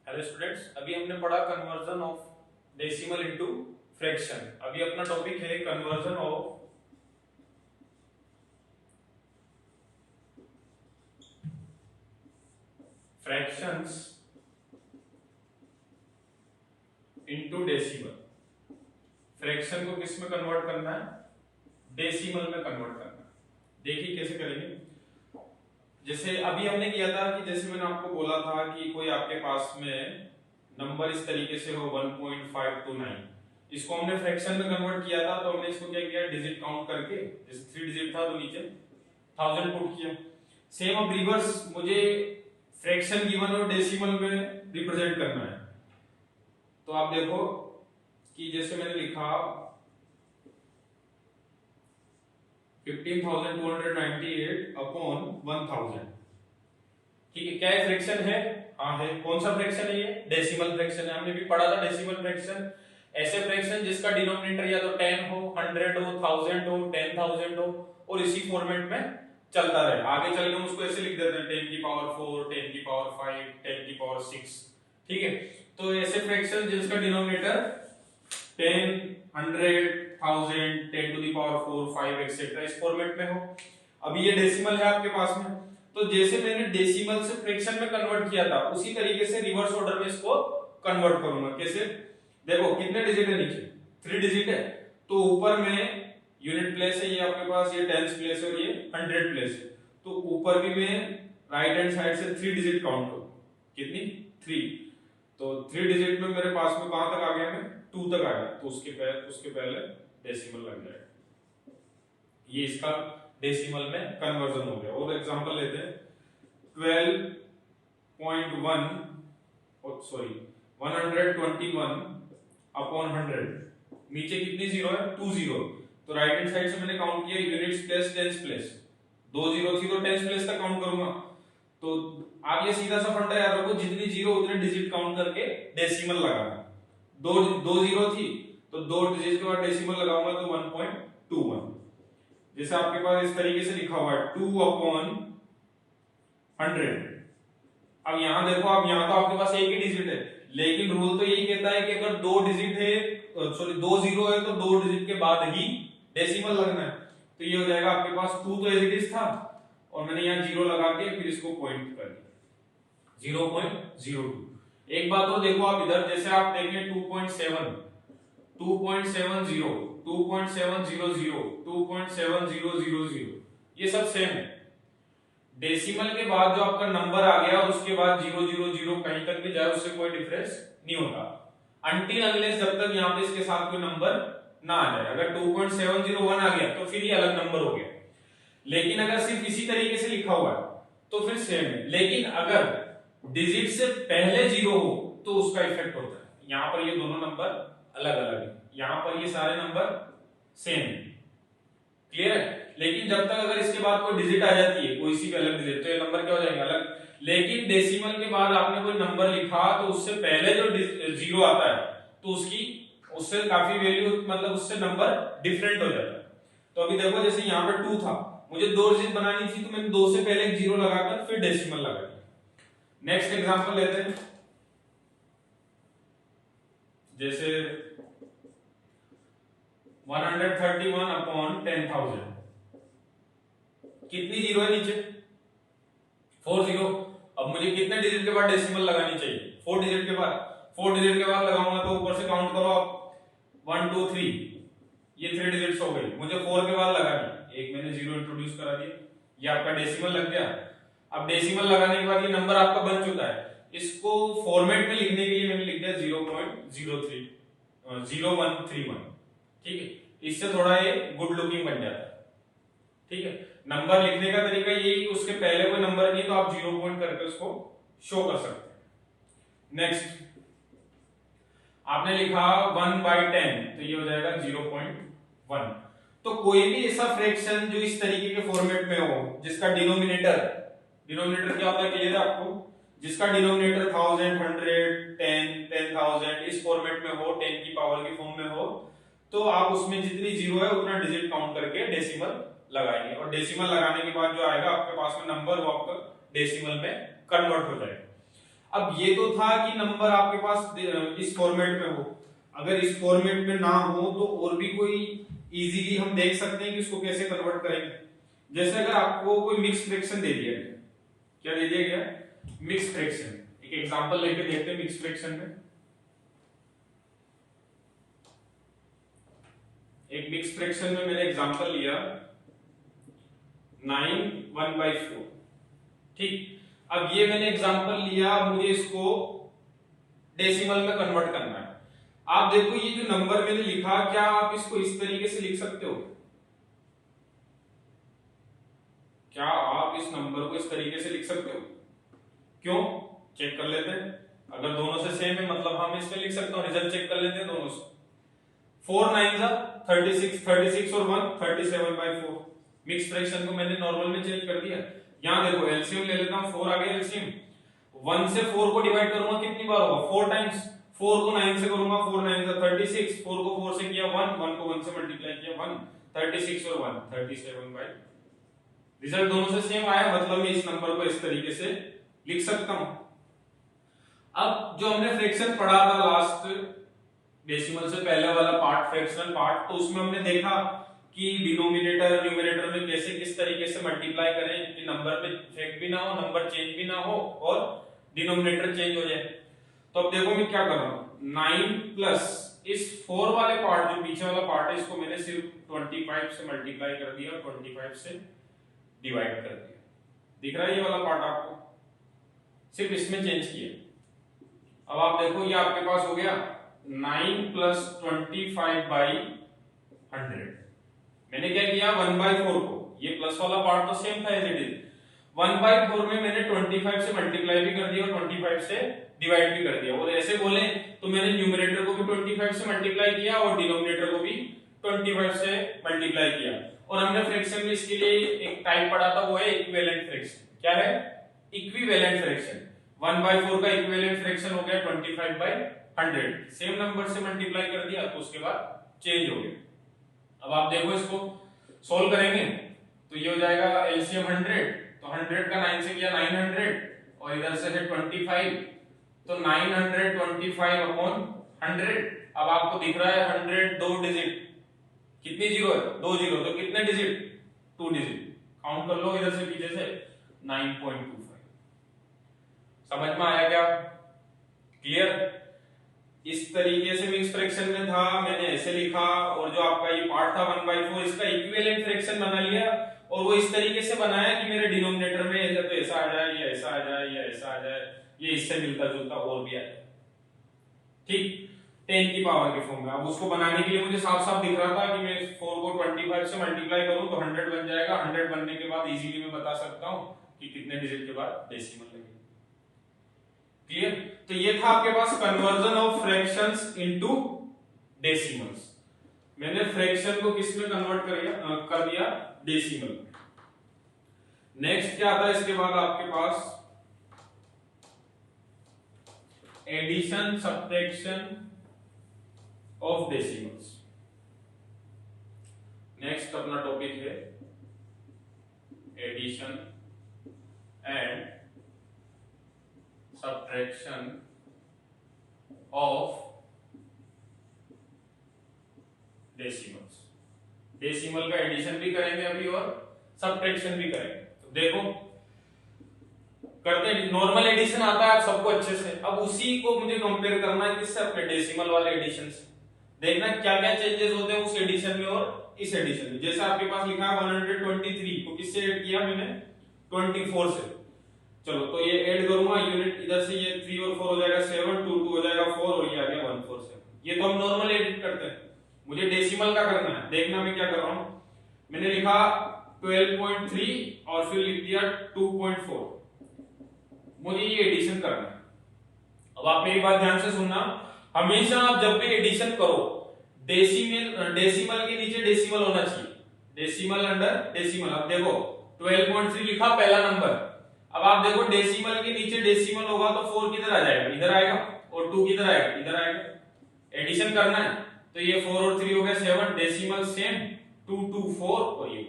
Hello students, अभी हमने पढ़ा conversion of decimal into fraction. अभी अपना टॉपिक है conversion of fractions into decimal. Fraction को किस में कन्वर्ट करना है? डेसिमल में कन्वर्ट करना है। देखिए कैसे करेंगे। जैसे अभी हमने किया था कि जैसे मैंने आपको बोला था कि कोई आपके पास में नंबर इस तरीके से हो 1.529, इसको हमने फ्रैक्शन में कन्वर्ट किया था। तो हमने इसको क्या किया, डिजिट काउंट करके, जैसे 3 डिजिट था तो नीचे 1000 पुट किया। सेम अब रिवर्स, मुझे फ्रैक्शन गिवन और डेसिमल में रिप्रेजेंट करना है। तो आप देखो कि जैसे मैंने लिखा 15,298 अपॉन 1000। ठीक है, क्या है? फ्रैक्शन है। हाँ है। कौन सा फ्रैक्शन है? ये डेसिमल फ्रैक्शन है। हमने भी पढ़ा था डेसिमल फ्रैक्शन। ऐसे फ्रैक्शन जिसका डिनोमिनेटर या तो 10 हो, 100 हो, 1000 हो, 10,000 हो और इसी फॉर्मेट में चलता रहे। आगे चल के हम उसको ऐसे लिख देते हैं 10 की पावर 4, 10 की पावर 5, 10 की पावर 6। ठीक है, तो ऐसे फ्रैक्शन जिसका denominator 10, 100, 1000, 10 to the power 4, 5 etcetera इस फॉर्मेट में हो। अभी ये डेसिमल है आपके पास में, तो जैसे मैंने डेसिमल से फ्रैक्शन में कन्वर्ट किया था उसी तरीके से रिवर्स ऑर्डर में इसको कन्वर्ट करूंगा। कैसे? देखो कितने डिजिट है नीचे? 3 डिजिट है। तो ऊपर में यूनिट प्लेस है ये आपके पास, ये टेंस प्लेस है और ये 100 प्लेस है। तो ऊपर भी मैं राइट हैंड साइड से 3 डिजिट काउंट करूं। कितनी? 3। तो 3 डिजिट में मेरे पास में कहां तक आ गया? मैं 2 तक आ गया। तो उसके पहले डेसिमल लग जाएगा। ये इसका डेसिमल में कन्वर्जन हो गया। और एग्जांपल लेते हैं 12.1 सॉरी 121 अपॉन 100। नीचे कितनी जीरो है? 2 जीरो। तो राइट हैंड साइड से मैंने काउंट किया units place tens place. 2 zero थी तो टेंस प्लेस तक काउंट करूंगा। तो आप ये सीधा सा फंडा याद रखो, जितनी जीरो उतने डिजिट काउंट करके डेसिमल लगाना। दो जीरो थी तो 2 डिजिट के बाद डेसिमल लगाऊंगा तो 1.21। जैसे आपके पास इस तरीके से लिखा हुआ है 2 अपॉन 100। अब यहां देखो, अब यहां तो आपके पास एक ही डिजिट है, लेकिन रूल तो यही कहता है कि अगर 2 डिजिट है, सॉरी 2 जीरो है, तो 2 डिजिट के बाद ही डेसिमल लगना है। तो ये हो जाएगा आपके पास 2 तो एज इट इज था और मैंने यहां जीरो लगा के फिर इसको पॉइंट कर दिया 0.02। एक बात तो देखो आप इधर, जैसे आप देखें 2.7, 2.70, 2.700, 2.7000, ये सब सेम है। डेसिमल के बाद जो आपका नंबर आ गया और उसके बाद 000 कहीं तक भी जाए उससे कोई डिफरेंस नहीं होता, अनटिल अनलेस जब तक यहाँ पे इसके साथ कोई नंबर ना आ जाए। अगर 2.701 आ गया तो फिर ये अलग नंबर हो गया, लेकिन अगर सिर्फ इसी तरीके से लिखा हुआ है तो फिर सेम है। लेकिन अगर डिजिट से पहले जीरो हो तो उसका इफेक्ट होता है। यहां पर ये दोनों नंबर अलग अलग है, यहां पर ये सारे नंबर सेम है। क्लियर है? लेकिन जब तक अगर इसके बाद कोई डिजिट आ जाती है, कोई सी भी अलग डिजिट, तो ये नंबर क्या हो जाएंगे? अलग। लेकिन डेसिमल के बाद आपने कोई नंबर लिखा तो उससे पहले जो जीरो आता है तो उससे काफी वैल्यू, मतलब उससे नंबर डिफरेंट हो जाता है। तो अभी देखो जैसे यहाँ पे 2 था, मुझे 2 डिजिट बनानी थी तो मैंने 2 से पहले एक जीरो लगाकर फिर डेसिमल लगा दिया। नेक्स्ट एग्जांपल लेते हैं, जैसे 131 अपॉन 10,000। कितनी जीरो है नीचे? 4 जीरो। अब मुझे कितने डिजिट के बाद डेसिमल लगानी चाहिए? 4 डिजिट के बाद। 4 डिजिट के बाद लगाऊंगा तो ऊपर से काउंट करो आप 1 2 3, ये 3 डिजिट्स हो गई। मुझे 4 के बाद लगानी, एक मैंने जीरो इंट्रोड्यूस करा दिया, ये आपका डेसिमल लग गया। अब डेसिमल लगाने के बाद ये नंबर आपका बन चुका है। इसको फॉर्मेट में लिखने के लिए मैंने लिख दिया 0.03 0131। ठीक है, इससे थोड़ा ये गुड लुकिंग बन जाता है। ठीक है, नंबर लिखने का तरीका यही, उसके पहले कोई नंबर नहीं तो आप 0 पॉइंट करके उसको शो कर सकते हैं। नेक्स्ट आपने लिखा 1/10 तो ये हो जाएगा 0.1। तो कोई भी ऐसा फ्रैक्शन जो इस तरीके के फॉर्मेट में हो, जिसका डिनोमिनेटर क्या होता है क्लियर है आपको? जिसका डिनोमिनेटर 1000, 100, 10, 10,000 इस फॉर्मेट में हो, 10 की पावर की फॉर्म में हो, तो आप उसमें जितनी जीरो है उतना डिजिट काउंट करके डेसिमल लगाएंगे। और डेसिमल लगाने के बाद जो आएगा आपके पास में नंबर, वो आपका डेसिमल में कन्वर्ट हो जाएगा। अब ये तो था कि नंबर आपके पास इस फॉर्मेट में हो, अगर इस फॉर्मेट में ना हो तो और भी कोई इजीली हम देख सकते हैं कि इसको कैसे कन्वर्ट करेंगे। जैसे अगर आपको कोई मिक्स फ्रैक्शन दे दिया गया, क्या दे दिया गया, मिक्स फ्रैक्शन। एक एग्जांपल लेके देखते हैं मिक्स फ्रैक्शन में। एक मिक्स फ्रैक्शन में मैंने एग्जांपल लिया 9 1/4, ठीक। अब ये मैंने एग्जांपल लिया, मुझे इसको डेसिमल में कन्वर्ट करना है। आप देखो ये जो नंबर मैंने लिखा, क्या आप इसको इस तरीके से लिख सकते हो? क्या आप इस नंबर को इस तरीके से लिख सकते हो? क्यों? चेक कर लेते हैं। अगर दोनों से सेम है मतलब हम इसमें लिख सकते हैं, रिजल्ट चेक कर लेते हैं दोनों से। 4 9 जा 36, 36 और 1 37/4। मिक्स फ्रैक्शन को मैंने नॉर्मल में चेंज कर दिया। यहां देखो एलसीएम ले लेता हूं, 4 आ गया एलसीएम। 1 से 4 को डिवाइड करूंगा कितनी बार होगा, 4 टाइम्स। 4 को 9 से करूंगा, 4 9 जा 36, 4 को 4 से किया 1, 1 को 1 से मल्टीप्लाई किया 1, 36 और 1 37/। रिजल्ट दोनों से सेम आया, मतलब मैं इस नंबर को इस तरीके से लिख सकता हूं। अब जो हमने फ्रैक्शन पढ़ा था लास्ट डेसिमल से पहले वाला पार्ट, फ्रैक्शनल पार्ट, तो उसमें हमने देखा कि डिनोमिनेटर न्यूमरेटर में कैसे किस तरीके से मल्टीप्लाई करें कि नंबर में इफेक्ट भी ना हो, नंबर चेंज भी ना हो और डिनोमिनेटर चेंज हो जाए। तो अब देखो मैं क्या कर रहा हूं, 9 प्लस इस 4 वाले पार्ट, जो पीछे वाला पार्ट है, इसको मैंने सिर्फ 25 से मल्टीप्लाई कर दिया और 25 से डिवाइड कर दिया। दिख रहा है ये वाला पार्ट आपको, सिर्फ इसमें चेंज किया। अब आप देखो ये आपके पास हो गया 9 प्लस 25/100। मैंने क्या किया, 1/4 को, ये प्लस वाला पार्ट तो सेम था एज इट इज, 1/4 में मैंने 25 से मल्टीप्लाई भी कर दिया और 25 से डिवाइड भी कर दिया। और ऐसे बोले तो मैंने न्यूमरेटर को भी 25 से मल्टीप्लाई किया और डिनोमिनेटर को भी 25 से मल्टीप्लाई किया। और हमने फ्रैक्शन में इसके लिए एक टाइप पढ़ा था, वो है इक्विवेलेंट फ्रैक्शन। क्या है? Equivalent fraction. 1/4 का इक्विवेलेंट फ्रैक्शन हो गया 25/100। सेम नंबर से मल्टीप्लाई कर दिया तो उसके बाद चेंज हो गया। अब आप देखो इसको सोल्व करेंगे तो ये हो जाएगा एलसीएम 100, तो 100 का 9 से किया 900 और इधर से है 25, तो 925/100। अब आपको दिख रहा है 100 दो डिजिट, कितनी जीरो है? 2 जीरो, तो कितने डिजिट? 2 डिजिट। काउंट कर लो इधर से पीछे से 9.25। समझ में आया क्या? क्लियर? इस तरीके से मिक्स फ्रैक्शन में था, मैंने ऐसे लिखा, और जो आपका ये पार्ट था 1/4, इसका इक्विवेलेंट फ्रैक्शन बना लिया और वो इस तरीके से बनाया कि मेरे डिनोमिनेटर में या तो ऐसा आ जाए या ऐसा आ जाए या ऐसा आ जाए, ये इससे मिलता जुलता और भी आ जाए, ठीक, 10 की पावर के फॉर्म में। अब उसको बनाने के लिए मुझे साफ साफ दिख रहा था कि मैं 4 को 25 से मल्टीप्लाई करूं तो 100 बन जाएगा। 100 बनने के बाद इजीली मैं बता सकता हूं कि कितने डिजिट के बाद डेसिमल लगेगा। क्लियर? तो ये था आपके पास conversion of fractions into decimals. मैंने फ्रैक्शन को किस में कन्वर्ट कर दिया? डेसिमल में। नेक्स्ट क्या आता है इसके बाद आपके पास? Addition subtraction of decimals. Next अपना टॉपिक है addition and subtraction of decimals। Decimal का एडिशन भी करेंगे अभी और सब्ट्रैक्शन भी करेंगे। तो देखो करते हैं, नॉर्मल एडिशन आता है आप सबको अच्छे से। अब उसी को मुझे कंपेयर करना है किससे? अपने डेसिमल वाले एडिशन से। देखना क्या क्या चेंजेस होते हैं उस एडिशन में और इस एडिशन में। जैसे आपके पास लिखा है 123 को किससे ऐड किया मैंने? 24 से। चलो तो ये ऐड करूंगा, यूनिट इधर से ये 3 और 4 हो जाएगा 7, 2 2 हो जाएगा 4 और ये आ गया 147। ये तो हम नॉर्मल एडिट करते हैं, मुझे डेसिमल का करना है। देखना मैं क्या कर रहा हूं, मैंने लिखा 12.3 और फिर लिख दिया 2.4। मुझे ये एडिशन करना है। अब आप मेरी बात ध्यान से सुनना, हमेशा आप जब भी एडिशन करो डेसिमल के नीचे डेसिमल होना चाहिए, डेसिमल अंडर डेसिमल। अब देखो 12.3 लिखा पहला नंबर, अब आप देखो डेसिमल के नीचे डेसिमल होगा तो 4 किधर आ जाएगा? इधर आएगा, और 2 किधर आएगा? इधर आएगा। एडिशन करना है तो ये 4 और 3 हो गया 7, डेसिमल सेम 2 2 4 और ये।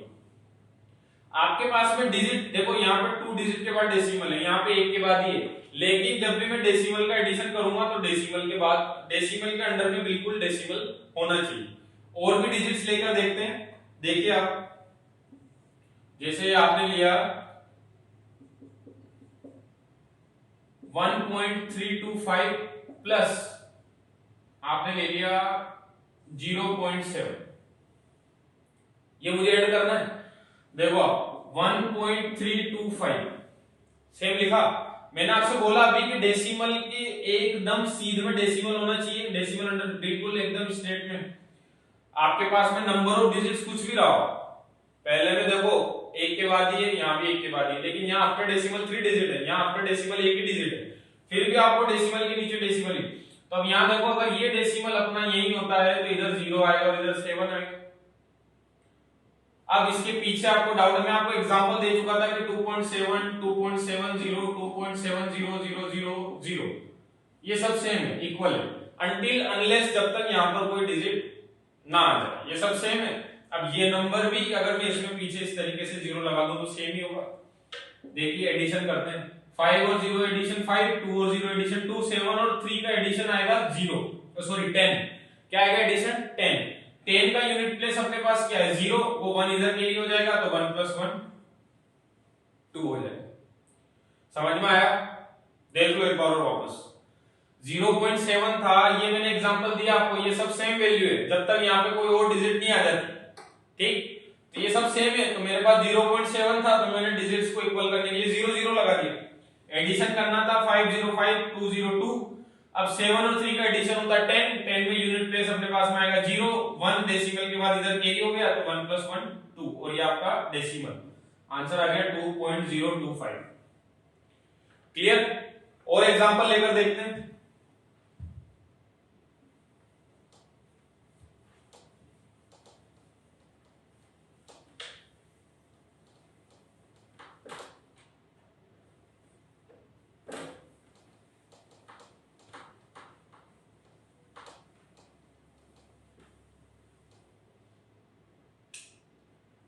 आपके पास में डिजिट देखो, यहाँ पे 2 डिजिट के बाद डेसिमल है, यहाँ पे 1 के बाद ही है, लेकिन जब भी मैं डेसिमल का एडिशन करूंगा तो डेसिमल के बाद डेसिमल के अंडर में बिल्कुल डेसिमल होना चाहिए। और भी डिजिट्स लेकर देखते हैं। देखिए आप, जैसे आपने लिया 1.325 प्लस आपने ले लिया 0.7, ये मुझे ऐड करना है। देखो आप 1.325 सेम लिखा। मैंने आपसे बोला अभी कि डेसिमल के एकदम सीध में डेसिमल होना चाहिए, डेसिमल अंडर बिल्कुल एकदम स्ट्रेट में। आपके पास में नंबर ऑफ डिजिट्स कुछ भी रहा हो, पहले में देखो 1 के बाद ही है, यहाँ भी 1 के बाद ही है, लेकिन यहाँ आफ्टर डेसिमल 3 डिजिट है, यहाँ आफ्टर डेसिमल 1 ही डिजिट है, फिर भी आपको डेसिमल के नीचे डेसिमल ही। तो अब यहाँ देखो, अगर ये डेसिमल अपना यही होता है तो इधर 0 आएगा और इधर 7 आएगा। अब इसके पीछे आपको डाउट है, मैं आपको एग्जांपल दे चुका था कि 2.7 2.70 2.700000 ये सब सेम है, इक्वल है, अनटिल अनलेस जब तक यहाँ पर कोई डिजिट ना आ जाए, ये सब सेम है। अब ये नंबर भी अगर मैं इसमें पीछे इस तरीके से 0 लगा दूं तो सेम ही होगा। देखिए एडिशन करते हैं, 5 और 0 एडिशन 5, 2 और 0 एडिशन 2, 7 और 3 का एडिशन आएगा 0, सॉरी 10, क्या आएगा एडिशन 10। 10 का यूनिट प्लेस अपने पास क्या है 0, वो 1 इधर कैरी हो जाएगा तो 1 + 1 2 हो जाएगा। समझ में आया? देख लो एक बार और वापस, 0.7 था, ये मैंने एग्जांपल दिया आपको, ये सब सेम वैल्यू है जब तक यहाँ पे कोई और डिजिट नहीं आ जाती, ठीक। तो ये सब सेम है, तो मेरे पास 0.7 था तो मैंने डिजिट्स को इक्वल करने के लिए 0 0 लगा दिया। एडिशन करना था 505 202, अब 7 और 3 का एडिशन होता है 10, 10 में यूनिट प्लेस अपने पास में आएगा 0, 1 डेसिमल के बाद इधर कैरी हो गया तो 1 + 1 2, और ये आपका डेसिमल आंसर आ गया 2.025। क्लियर? और एग्जांपल लेकर देखते हैं।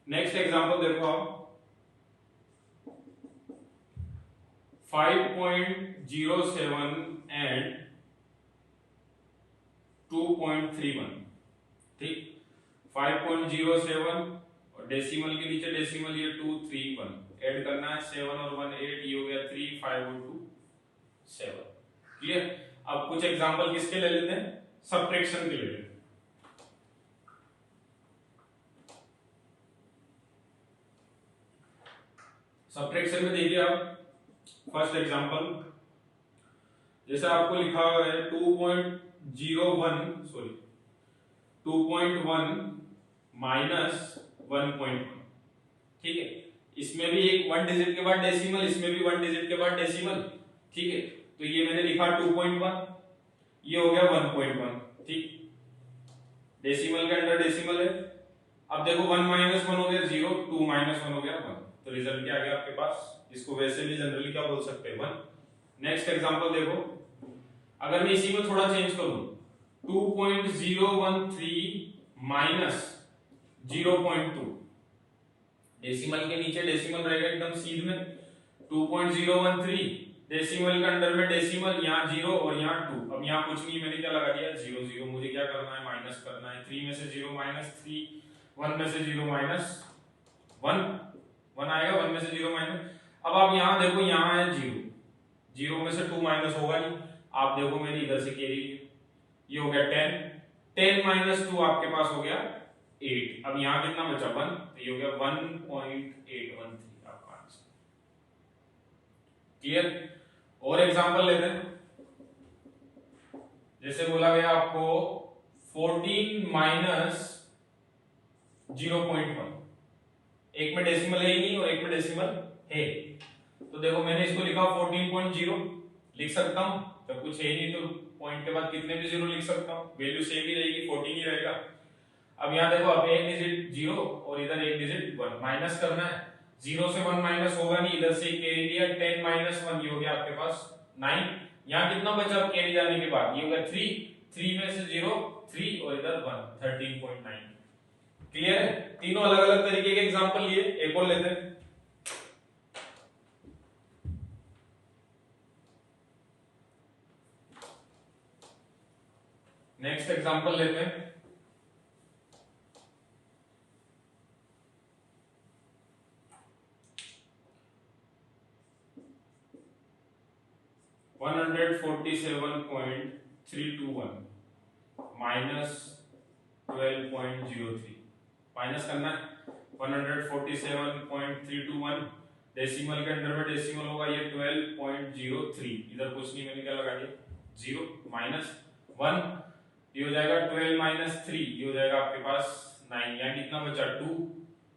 नेक्स्ट एग्जांपल देखो आप, 5.07 एंड 2.31, ठीक। 5.07 और डेसिमल के नीचे डेसिमल ये 231, ऐड करना है 7 और 1 8, ये हो गया 3 5 और 2 7। क्लियर? अब कुछ एग्जांपल किसके ले लेते हैं, सब्ट्रैक्शन के ले लेते हैं। सब्ट्रैक्शन में देखिए आप, फर्स्ट एग्जांपल, जैसे आपको लिखा हुआ है 2.1 माइनस 1.1, ठीक है। इसमें भी एक 1 डिजिट के बाद डेसिमल, इसमें भी 1 डिजिट के बाद डेसिमल, ठीक है। तो ये मैंने लिखा 2.1, ये हो गया 1.1, ठीक। डेसिमल के अंडर डेसिमल है। अब देखो 1 - 1 हो गया 0, 2 - 1 हो गया 1, तो रिजल्ट क्या आ गया आपके पास, इसको वैसे भी जनरली क्या बोल सकते हैं 1। नेक्स्ट एग्जांपल देखो, अगर मैं इसी में थोड़ा चेंज करूं, 2.013 माइनस 0.2, डेसिमल के नीचे डेसिमल रहेगा एकदम सीध में, 2.013 डेसिमल के अंडर में डेसिमल, यहाँ 0 और यहाँ 2। अब यहाँ कुछ नहीं, मैंने क्या लगा दिया 0 0, मुझे क्या करना है माइनस करना है, 3 में से 0 माइनस 3, 1 में से 0 माइनस 1 1 आएगा, 1 में से 0 माइनस। अब आप यहाँ देखो, यहाँ है 0, 0 में से 2 माइनस होगा नहीं, आप देखो मैंने इधर से कैरी, ये हो गया 10, 10 माइनस 2 आपके पास हो गया 8। अब यहाँ कितना बचा 1, तो ये हो गया 1.813 आपका आंसर। क्लियर? और एग्जांपल लेते हैं, जैसे बोला गया आपको 14 माइनस 0.1, एक में डेसिमल है ही नहीं और एक में डेसिमल है, तो देखो मैंने इसको लिखा 14.0, लिख सकता हूं, जब कुछ है ही नहीं तो पॉइंट के बाद कितने भी 0 लिख सकता हूं, वैल्यू सेम ही रहेगी, 14 ही रहेगा। अब यहाँ देखो, अब एक डिजिट 0 और इधर एक डिजिट 1, माइनस करना है, 0 से 1 माइनस होगा नहीं, इधर से कैरी लिया, 10 माइनस 1, ये हो गया आपके पास 9। यहाँ कितना बचा कैरी जाने के बाद, ये हो गया 3, 3 में से 0 3 और इधर 1, 13.9। क्लियर है? तीनों अलग अलग तरीके के एग्जांपल लिए, एक और लेते हैं। नेक्स्ट एग्जांपल लेते हैं। (147.321) माइनस 12.03 माइनस करना है। 147.321 डेसिमल के अंडर में डेसिमल होगा, ये 12.03, इधर कुछ नहीं, मैंने क्या लगा दिया 0 माइनस 1, ये हो जाएगा 12 माइनस 3, ये हो जाएगा आपके पास 9, यहाँ कितना बचा 2,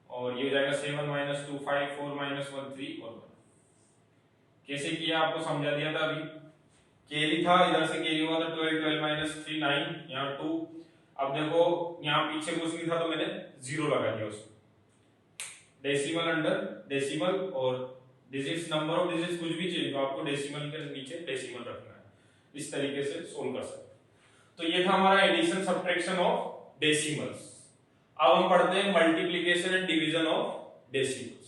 और ये हो जाएगा 7 माइनस 2 5, 4 माइनस 1 3 और 1। कैसे किया आपको समझा दिया था अभी, कैरी था, इधर से कैरी हुआ तो 12 12 माइनस 3 9, यहाँ 2। अब देखो यहाँ पीछे कुछ नहीं था तो मैंने 0 लगा दिया उसमें, डेसिमल अंडर डेसिमल और डिजिट्स, नंबर ऑफ डिजिट्स कुछ भी चेंज हो, आपको डेसिमल के नीचे डेसिमल रखना है। इस तरीके से सोल्व कर सकते हैं। तो ये था हमारा एडिशन सब्ट्रैक्शन ऑफ डेसिमल्स। अब हम पढ़ते हैं multiplication and division of decimal.